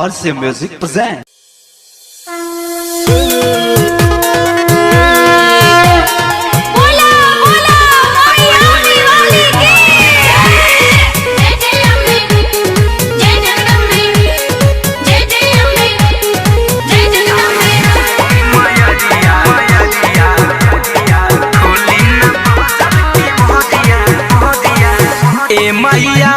RC Music presents. मैया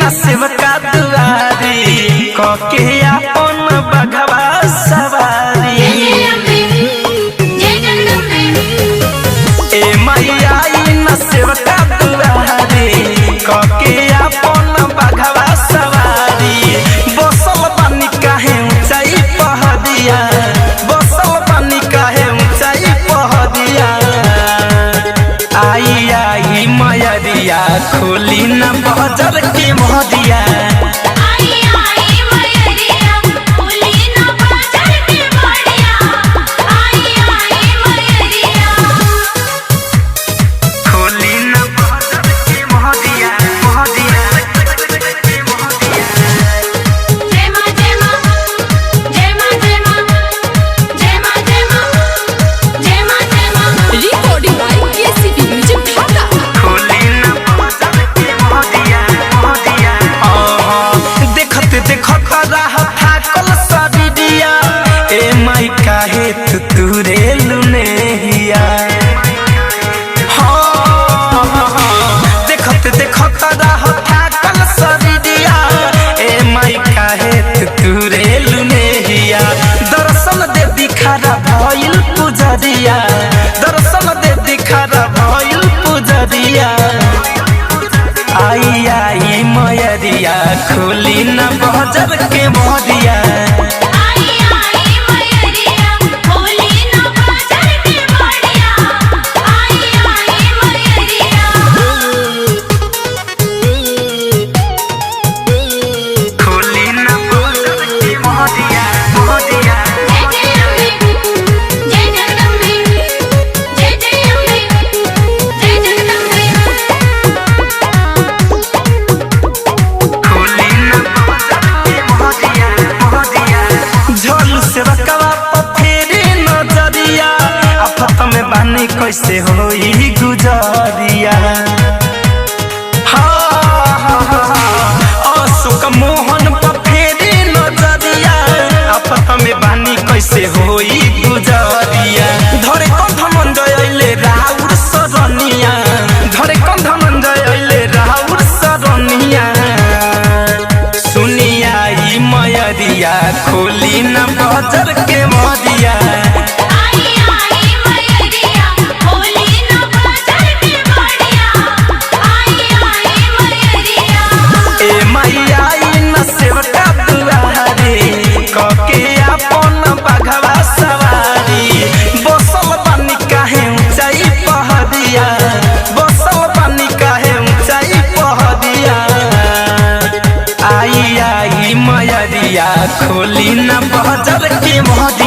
नसीब का दुआरी कके अपन बघवा सवारी ए मैया नसीब का दुआरी कके अपन बघवा सवारी बसल बनी काहे ऊंचाई पहाड़िया बसल बनी काहे ऊंचाई पहाड़िया आई आई मैया खोली न बजर के मोहदिया काहे तुरे लुने हिया देखत देखत रह थाकल सरिया ए माई काहे तुरे लुने हिया दर्शन दे दिखारा भइल पुजरिया दर्शन दे दिखारा भइल पुजरिया आई आई मैया खोली न बजर के मोहदिया कैसे होई गुजरिया अशोक मोहन पर फेरी नजरिया आपत में बानी कैसे होई गुजरिया धरे कंध मंजय अइले राउर सरनिया धरे कंध मंजय अइले राउर सरनिया सुनिया ई मैया खोली न बजर के मोहदिया खोली न बजर के मोहदिया।